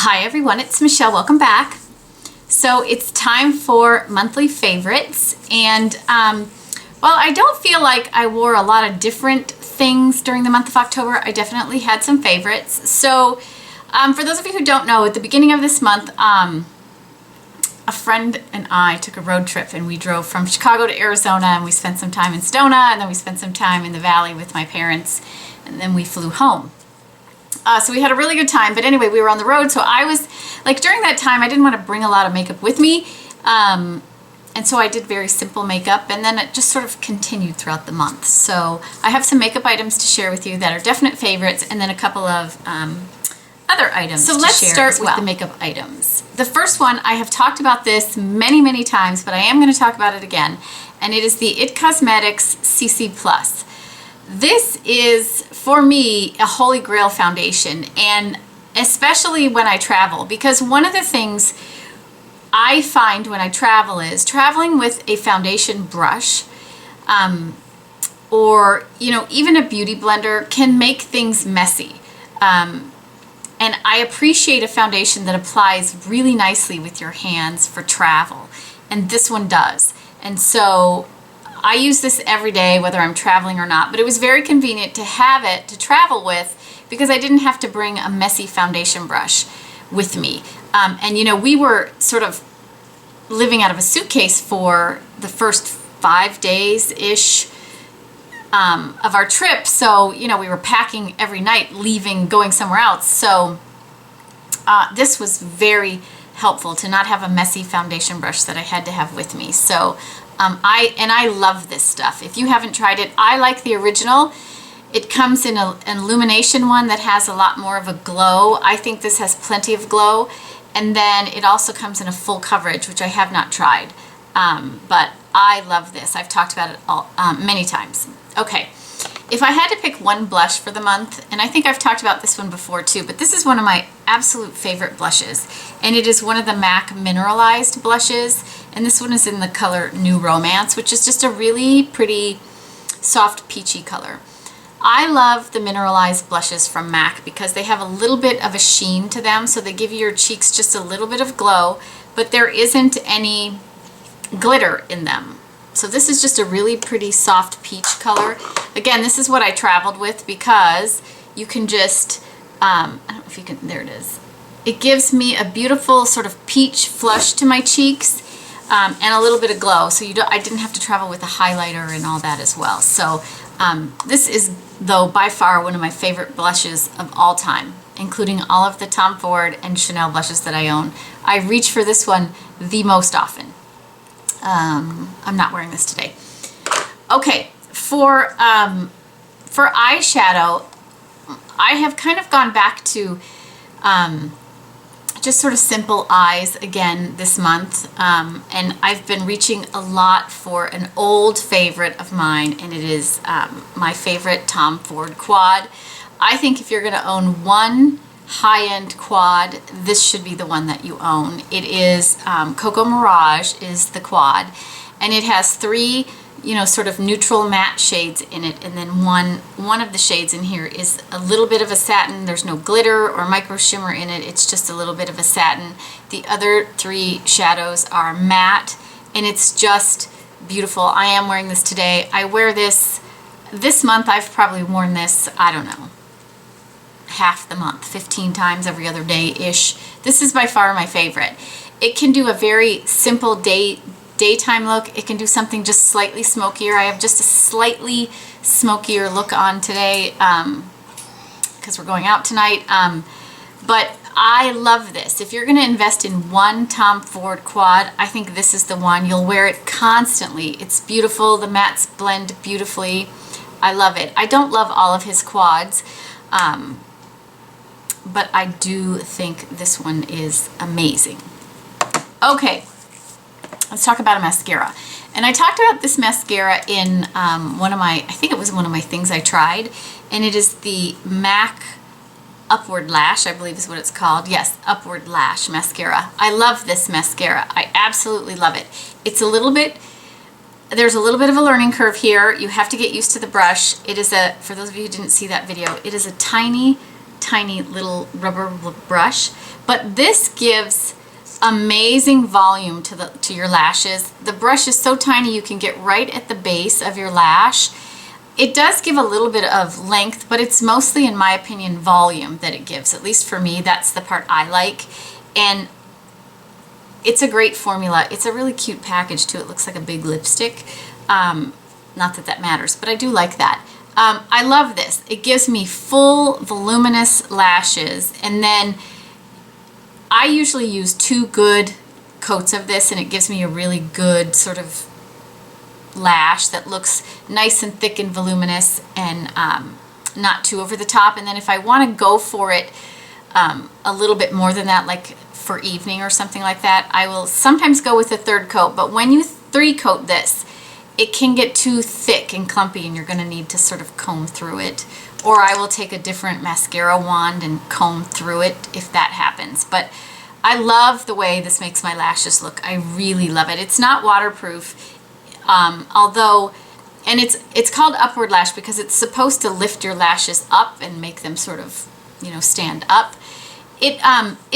Hi everyone, it's Michelle. Welcome back. So it's time for monthly favorites, and while I don't feel like I wore a lot of different things during the month of October, I definitely had some favorites. So for those of you who don't know, at the beginning of this month, a friend and I took a road trip, and we drove from Chicago to Arizona, and we spent some time in Stonea, and then we spent some time in the valley with my parents, and then we flew home. So we had a really good time, but anyway, we were on the road, so I was, like, during that time, I didn't want to bring a lot of makeup with me, and so I did very simple makeup, and then it just sort of continued throughout the month. So I have some makeup items to share with you that are definite favorites, and then a couple of other items to share. So let's start with the makeup items. The first one, I have talked about this many, many times, but I am going to talk about it again, and it is the IT Cosmetics CC Plus. This is, for me, a holy grail foundation, and especially when I travel, because one of the things I find when I travel is traveling with a foundation brush or, you know, even a beauty blender can make things messy. And I appreciate a foundation that applies really nicely with your hands for travel, and this one does. And so I use this every day, whether I'm traveling or not, but it was very convenient to have it to travel with because I didn't have to bring a messy foundation brush with me. And you know, we were sort of living out of a suitcase for the first 5 days-ish of our trip. So, you know, we were packing every night, leaving, going somewhere else. So this was very helpful to not have a messy foundation brush that I had to have with me. So I love this stuff. If you haven't tried it, I like the original. It comes in an illumination one that has a lot more of a glow. I think this has plenty of glow. And then it also comes in a full coverage, which I have not tried. But I love this. I've talked about it all, many times. Okay, if I had to pick one blush for the month, and I think I've talked about this one before too, but this is one of my absolute favorite blushes. And it is one of the MAC mineralized blushes. And this one is in the color New Romance, which is just a really pretty soft peachy color. I love the mineralized blushes from MAC because they have a little bit of a sheen to them, so they give your cheeks just a little bit of glow, but there isn't any glitter in them. So this is just a really pretty soft peach color. Again, this is what I traveled with because you can just, I don't know if you can, there it is. It gives me a beautiful sort of peach flush to my cheeks. And a little bit of glow, so I didn't have to travel with a highlighter and all that as well. So this is, though, by far one of my favorite blushes of all time, including all of the Tom Ford and Chanel blushes that I own. I reach for this one the most often. I'm not wearing this today. Okay, for eyeshadow, I have kind of gone back to just sort of simple eyes again this month, and I've been reaching a lot for an old favorite of mine, and it is my favorite Tom Ford quad. I think if you're going to own one high-end quad, this should be the one that you own. It is Cocoa Mirage is the quad, and it has 3 you know, sort of neutral matte shades in it, and then one of the shades in here is a little bit of a satin. There's no glitter or micro shimmer in it. It's just a little bit of a satin. The other 3 shadows are matte, and it's just beautiful. I am wearing this today. I wear this month. I've probably worn this, I don't know, half the month, 15 times every other day-ish. This is by far my favorite. It can do a very simple daytime look. It can do something just slightly smokier. I have just a slightly smokier look on today because we're going out tonight. But I love this. If you're going to invest in one Tom Ford quad, I think this is the one. You'll wear it constantly. It's beautiful. The mattes blend beautifully. I love it. I don't love all of his quads, but I do think this one is amazing. Okay. Let's talk about a mascara. And I talked about this mascara in I think it was one of my things I tried, and it is the MAC Upward Lash, I believe is what it's called. Yes, Upward Lash Mascara. I love this mascara. I absolutely love it. It's a little bit, there's a little bit of a learning curve here. You have to get used to the brush. It is for those of you who didn't see that video, it is a tiny, tiny little rubber brush, but this gives amazing volume to your lashes. The brush is so tiny you can get right at the base of your lash. It does give a little bit of length, but it's mostly, in my opinion, volume that it gives. At least for me, that's the part I like. And it's a great formula. It's a really cute package too. It looks like a big lipstick. Not that that matters, but I do like that. I love this. It gives me full voluminous lashes, and then I usually use 2 good coats of this, and it gives me a really good sort of lash that looks nice and thick and voluminous, and not too over the top. And then if I want to go for it a little bit more than that, like for evening or something like that, I will sometimes go with a 3rd coat. But when you 3 coat this, it can get too thick and clumpy, and you're going to need to sort of comb through it. Or I will take a different mascara wand and comb through it if that happens. But I love the way this makes my lashes look. I really love it. It's not waterproof, although, and it's called Upward Lash because it's supposed to lift your lashes up and make them sort of, you know, stand up. It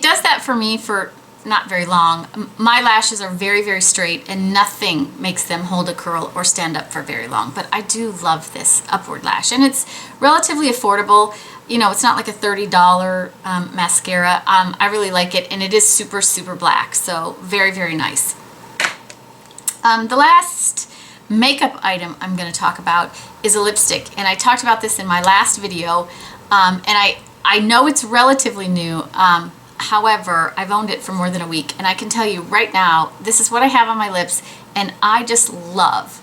does that for me for not very long. My lashes are very, very straight, and nothing makes them hold a curl or stand up for very long. But I do love this Upward Lash, and it's relatively affordable. You know, it's not like a $30 mascara. I really like it, and it is super, super black, so very, very nice. The last makeup item I'm going to talk about is a lipstick, and I talked about this in my last video, and I know it's relatively new. However, I've owned it for more than a week, and I can tell you right now, this is what I have on my lips, and I just love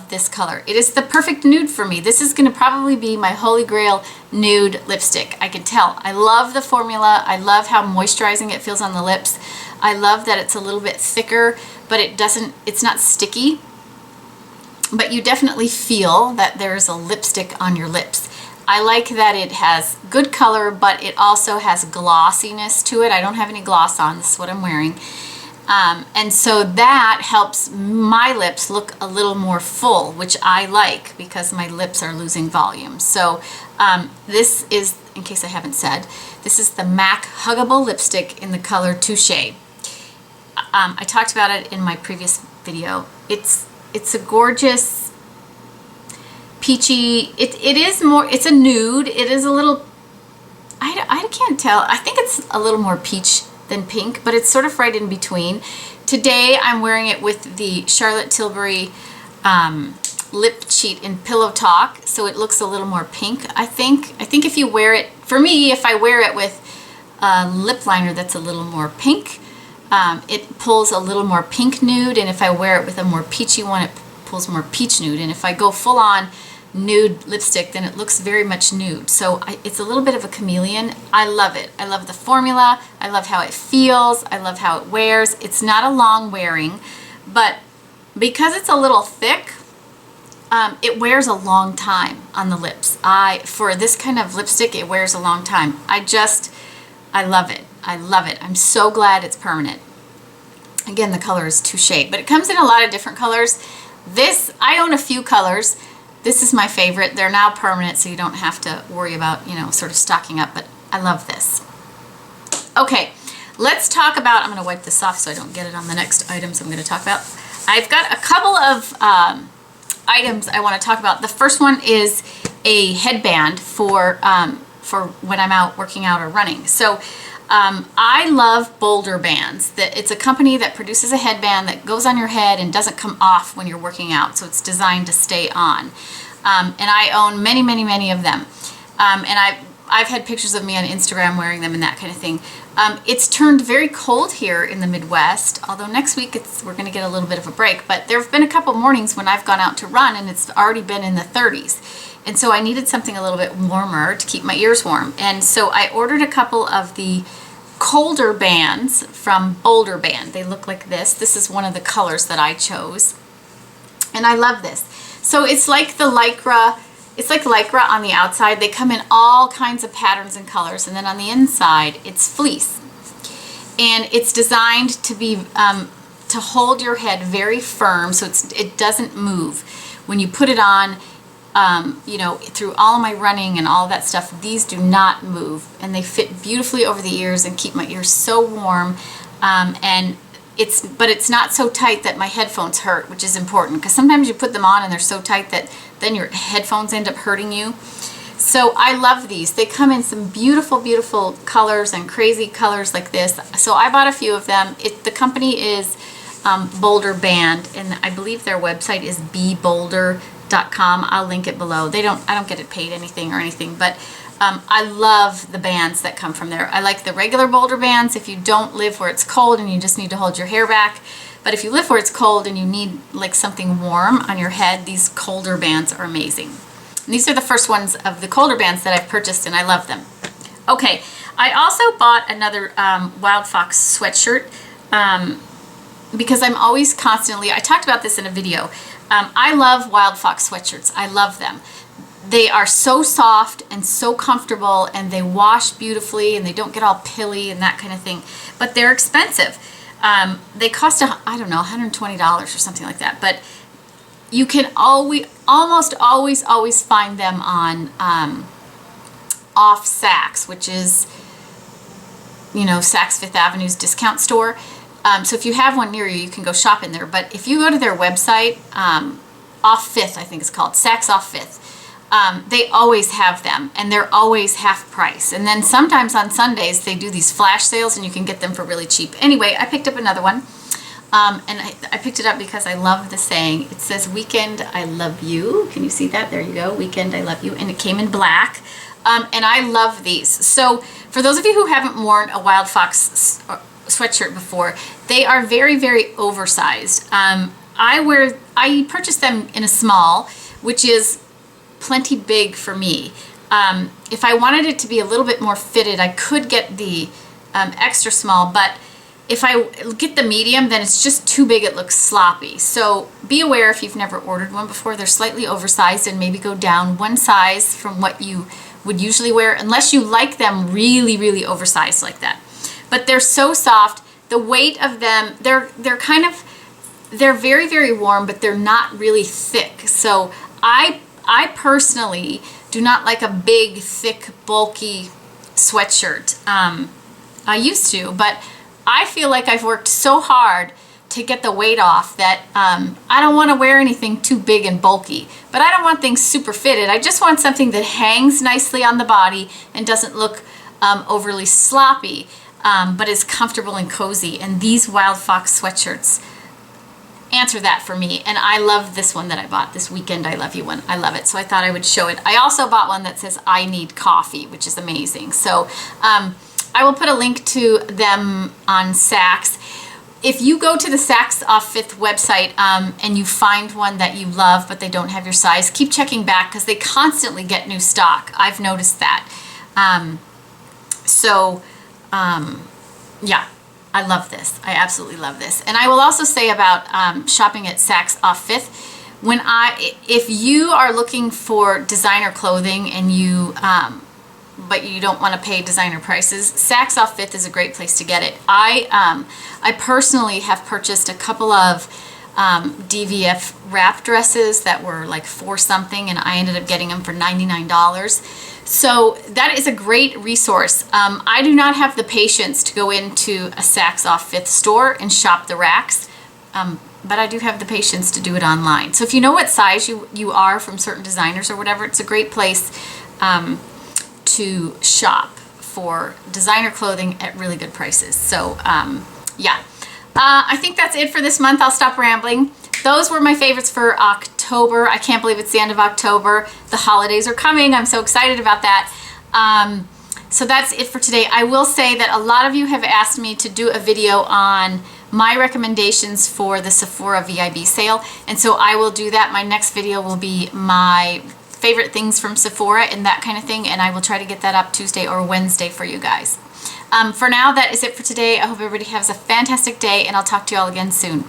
this color. It is the perfect nude for me. This is going to probably be my holy grail nude lipstick. I can tell. I love the formula. I love how moisturizing it feels on the lips. I love that it's a little bit thicker, but it's not sticky. But you definitely feel that there's a lipstick on your lips. I like that it has good color, but it also has glossiness to it. I don't have any gloss on. This is what I'm wearing. And so that helps my lips look a little more full, which I like because my lips are losing volume. So this is, in case I haven't said, this is the MAC Huggable Lipstick in the color Touche. I talked about it in my previous video. It's a gorgeous peachy, it's a nude. It is a little, I can't tell. I think it's a little more peach than pink, but it's sort of right in between. Today I'm wearing it with the Charlotte Tilbury lip cheat in Pillow Talk, so it looks a little more pink, I think. I think if you wear it, for me, if I wear it with a lip liner that's a little more pink, it pulls a little more pink nude, and if I wear it with a more peachy one, it pulls more peach nude. And if I go full on nude lipstick, then it looks very much nude. So it's a little bit of a chameleon. I love it. I love the formula. I love how it feels. I love how it wears. It's not a long wearing, but because it's a little thick, it wears a long time on the lips. For this kind of lipstick, it wears a long time. I love it. I love it. I'm so glad it's permanent. Again, the color is Touche, but it comes in a lot of different colors. This, I own a few colors. This is my favorite. They're now permanent, so you don't have to worry about, you know, sort of stocking up, but I love this. Okay, let's talk about, I'm going to wipe this off so I don't get it on the next items I'm going to talk about. I've got a couple of items I want to talk about. The first one is a headband for when I'm out working out or running. So I love Boulder Bands. It's a company that produces a headband that goes on your head and doesn't come off when you're working out, so it's designed to stay on. And I own many, many, many of them. And I've had pictures of me on Instagram wearing them and that kind of thing. It's turned very cold here in the Midwest, although next week we're going to get a little bit of a break. But there have been a couple mornings when I've gone out to run and it's already been in the 30s. And so I needed something a little bit warmer to keep my ears warm. And so I ordered a couple of the colder bands from Boulder Band. They look like this. This is one of the colors that I chose. And I love this. So it's like the Lycra, it's like Lycra on the outside. They come in all kinds of patterns and colors. And then on the inside, it's fleece. And it's designed to be, to hold your head very firm so it doesn't move. When you put it on, you know, through all of my running and all of that stuff. These do not move, and they fit beautifully over the ears and keep my ears so warm. And but it's not so tight that my headphones hurt, which is important, because sometimes you put them on and they're so tight that then your headphones end up hurting you. So I love these. They come in some beautiful, beautiful colors and crazy colors like this. So I bought a few of them. The company is Boulder Band, and I believe their website is bboulder.com. I'll link it below. I don't get it paid anything or anything, but I love the bands that come from there. I like the regular Boulder bands if you don't live where it's cold and you just need to hold your hair back. But if you live where it's cold and you need like something warm on your head, these colder bands are amazing. And these are the first ones of the colder bands that I've purchased, and I love them. Okay, I also bought another Wildfox sweatshirt because I'm always constantly, I talked about this in a video. I love Wildfox sweatshirts. I love them. They are so soft and so comfortable, and they wash beautifully, and they don't get all pilly and that kind of thing. But they're expensive. They cost, I don't know, $120 or something like that. But you can almost always find them on off Saks, which is, you know, Saks Fifth Avenue's discount store. So if you have one near you, you can go shop in there. But if you go to their website, Off Fifth, I think it's called, Saks Off Fifth, they always have them, and they're always half price. And then sometimes on Sundays they do these flash sales, and you can get them for really cheap. Anyway, I picked up another one, and I picked it up because I love the saying. It says, "Weekend, I love you." Can you see that? There you go. "Weekend, I love you." And it came in black, and I love these. So for those of you who haven't worn a Wildfox sweatshirt before, they are very, very oversized. I purchased them in a small, which is plenty big for me. If I wanted it to be a little bit more fitted, I could get the extra small, but if I get the medium, then it's just too big, it looks sloppy. So be aware if you've never ordered one before, they're slightly oversized, and maybe go down one size from what you would usually wear, unless you like them really, really oversized like that. But they're so soft. The weight of them, they're very, very warm, but they're not really thick. So I personally do not like a big, thick, bulky sweatshirt. I used to, but I feel like I've worked so hard to get the weight off that I don't want to wear anything too big and bulky. But I don't want things super fitted. I just want something that hangs nicely on the body and doesn't look overly sloppy, but is comfortable and cozy. And these Wildfox sweatshirts answer that for me. And I love this one that I bought, this "Weekend, I Love You" one. I love it. So I thought I would show it. I also bought one that says "I Need Coffee," which is amazing. So I will put a link to them on Saks. If you go to the Saks Off Fifth website and you find one that you love but they don't have your size, keep checking back, because they constantly get new stock. I've noticed that. Yeah, I love this. I absolutely love this. And I will also say about shopping at Saks Off Fifth, if you are looking for designer clothing and but you don't want to pay designer prices, Saks Off Fifth is a great place to get it. I personally have purchased a couple of DVF wrap dresses that were like $4 something, and I ended up getting them for $99. So that is a great resource. I do not have the patience to go into a Saks Off Fifth store and shop the racks, but I do have the patience to do it online. So if you know what size you are from certain designers or whatever, it's a great place to shop for designer clothing at really good prices. So yeah, I think that's it for this month. I'll stop rambling. Those were my favorites for October. I can't believe it's the end of October. The holidays are coming. I'm so excited about that. So that's it for today. I will say that a lot of you have asked me to do a video on my recommendations for the Sephora VIB sale, and so I will do that. My next video will be my favorite things from Sephora and that kind of thing, and I will try to get that up Tuesday or Wednesday for you guys. For now, that is it for today. I hope everybody has a fantastic day, and I'll talk to you all again soon.